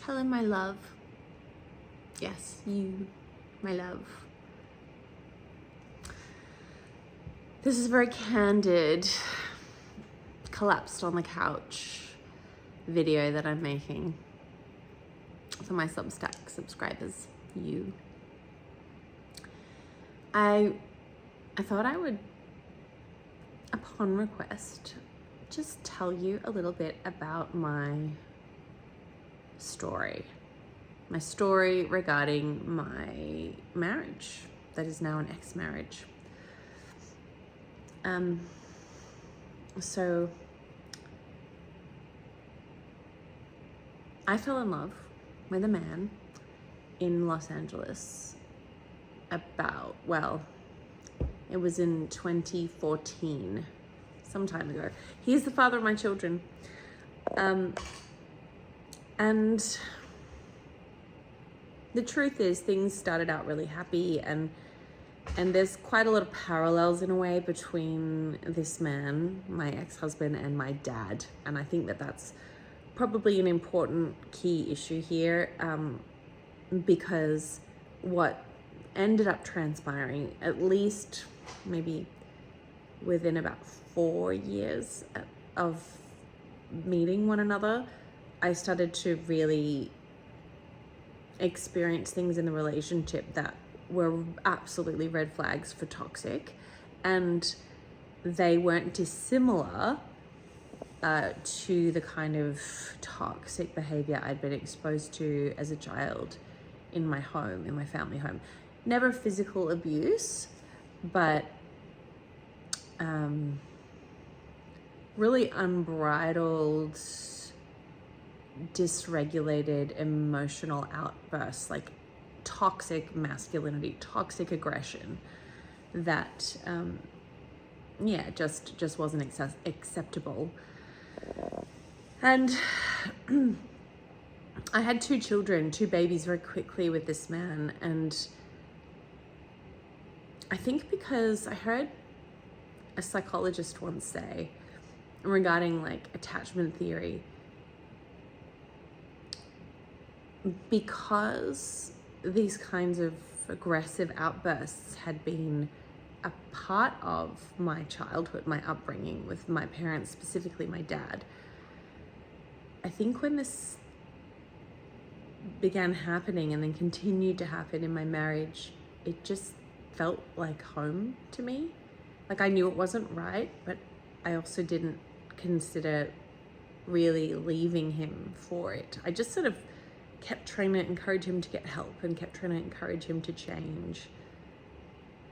Hello, my love. Yes, you, my love. This is a very candid, collapsed on the couch video that I'm making for my Substack subscribers, you. I thought I would, upon request, just tell you a little bit about my story regarding my marriage that is now an ex-marriage. So I fell in love with a man in Los Angeles it was in 2014, some time ago. He's the father of my children. And the truth is, things started out really happy, and there's quite a lot of parallels in a way between this man, my ex-husband, and my dad. And I think that that's probably an important key issue here, because what ended up transpiring, at least maybe within about 4 years of meeting one another, I started to really experience things in the relationship that were absolutely red flags for toxic, and they weren't dissimilar to the kind of toxic behavior I'd been exposed to as a child in my home, in my family home. Never physical abuse, but really unbridled, dysregulated emotional outbursts, like toxic masculinity, toxic aggression that just wasn't acceptable. And I had 2 children, 2 babies very quickly with this man. And I think because I heard a psychologist once say regarding like attachment theory, because these kinds of aggressive outbursts had been a part of my childhood, my upbringing with my parents, specifically my dad, I think when this began happening and then continued to happen in my marriage, it just felt like home to me. Like I knew it wasn't right, but I also didn't consider really leaving him for it. I just sort of kept trying to encourage him to get help and kept trying to encourage him to change.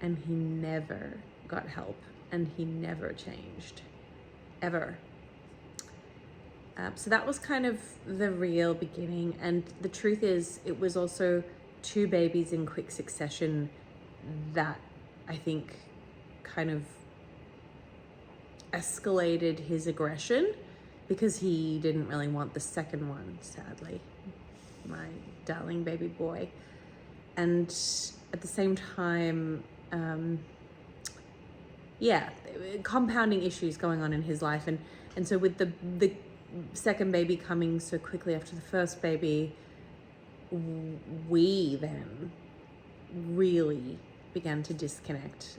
And he never got help, and he never changed, ever. So that was kind of the real beginning. And the truth is, it was also 2 babies in quick succession that I think kind of escalated his aggression, because he didn't really want the second one, sadly, my darling baby boy. And at the same time, compounding issues going on in his life. And so with the second baby coming so quickly after the first baby, we then really began to disconnect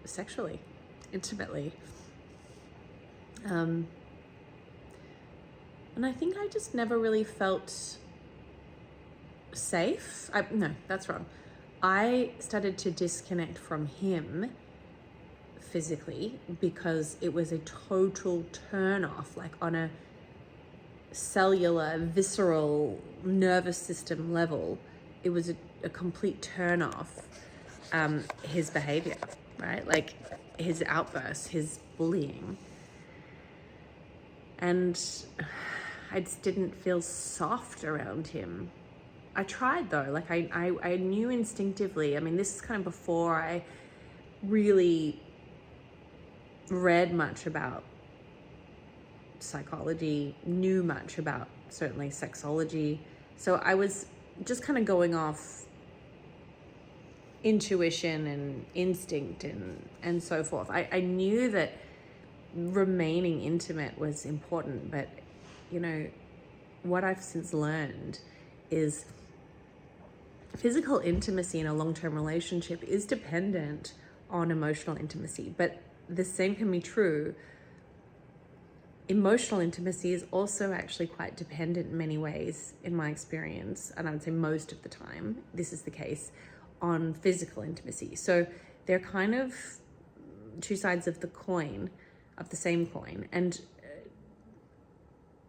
sexually, intimately. And I think I just never really felt safe. No, that's wrong. I started to disconnect from him physically because it was a total turn off, like on a cellular, visceral, nervous system level. It was a complete turn off, his behavior, right? Like his outbursts, his bullying. And I just didn't feel soft around him. I tried though, like I knew instinctively. I mean, this is kind of before I really read much about psychology, knew much about certainly sexology. So I was just kind of going off intuition and instinct and so forth. I knew that remaining intimate was important, but what I've since learned is physical intimacy in a long-term relationship is dependent on emotional intimacy, but the same can be true. Emotional intimacy is also actually quite dependent in many ways, in my experience, and I would say most of the time this is the case, on physical intimacy. So they're kind of two sides of the coin, of the same coin, and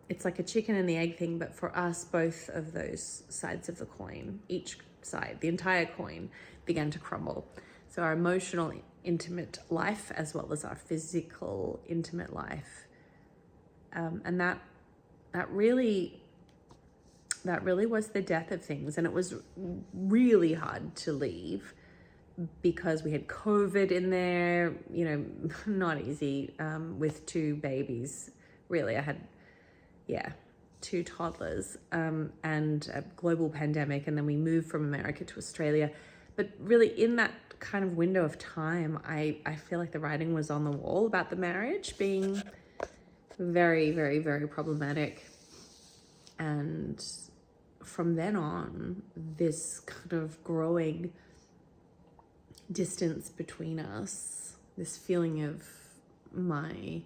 it's like a chicken and the egg thing, but for us, both of those sides of the coin, each side, the entire coin, began to crumble. So our emotional intimate life as well as our physical intimate life, and that really was the death of things. And it was really hard to leave because we had COVID in there, you know, not easy, with two babies. Really, I had, two toddlers, and a global pandemic. And then we moved from America to Australia. But really in that kind of window of time, I feel like the writing was on the wall about the marriage being very, very, very problematic. And from then on, this kind of growing distance between us, this feeling of my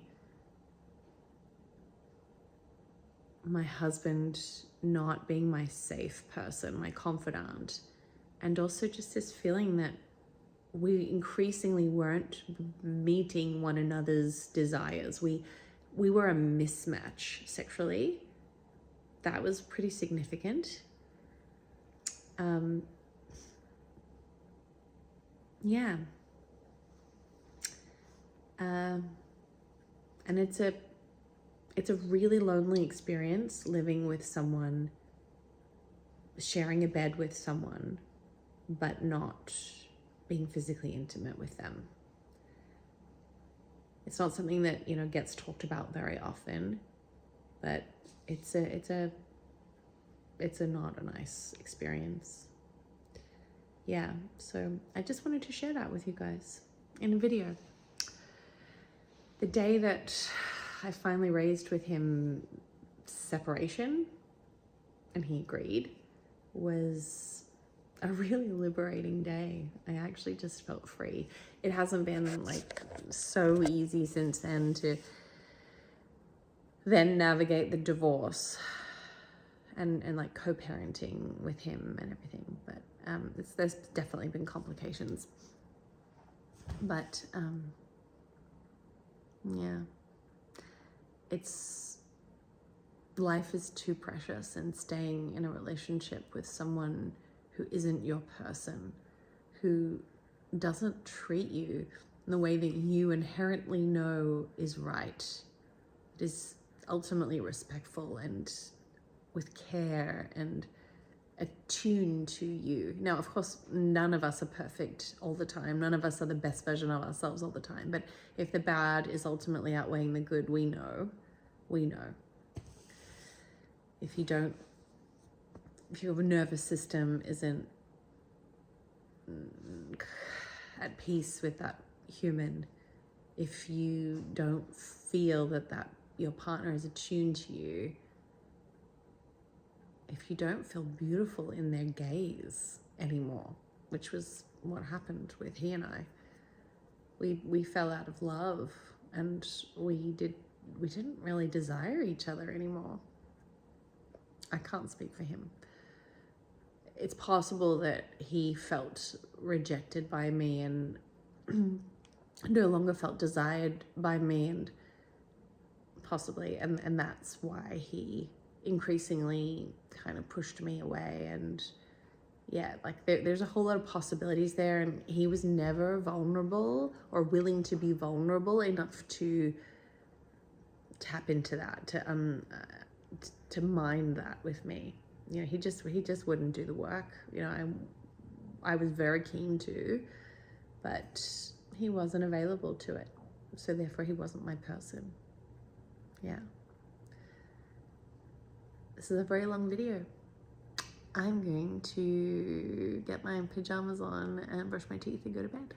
husband not being my safe person, my confidant, and also just this feeling that we increasingly weren't meeting one another's desires. We were a mismatch sexually. That was pretty significant. And it's a really lonely experience living with someone, sharing a bed with someone, but not being physically intimate with them. It's not something that, you know, gets talked about very often, but it's a not a nice experience. Yeah, so I just wanted to share that with you guys in a video. The day that I finally raised with him separation, and he agreed, was a really liberating day. I actually just felt free. It hasn't been like so easy since then to then navigate the divorce and like co-parenting with him and everything, but there's definitely been complications. But life is too precious, and staying in a relationship with someone who isn't your person, who doesn't treat you in the way that you inherently know is right, it is ultimately respectful and with care and attuned to you. Now, of course, none of us are perfect all the time. None of us are the best version of ourselves all the time. But if the bad is ultimately outweighing the good, we know. If your nervous system isn't at peace with that human, if you don't feel that your partner is attuned to you, if you don't feel beautiful in their gaze anymore, which was what happened with he and I, we fell out of love, and we didn't really desire each other anymore. I can't speak for him. It's possible that he felt rejected by me and no longer felt desired by me, and possibly, and that's why he increasingly kind of pushed me away. And like there's a whole lot of possibilities there, and he was never vulnerable or willing to be vulnerable enough to tap into that, to mine that with me. You know, he just wouldn't do the work. You know, I was very keen to, but he wasn't available to it, so therefore he wasn't my person. This is a very long video. I'm going to get my pajamas on and brush my teeth and go to bed.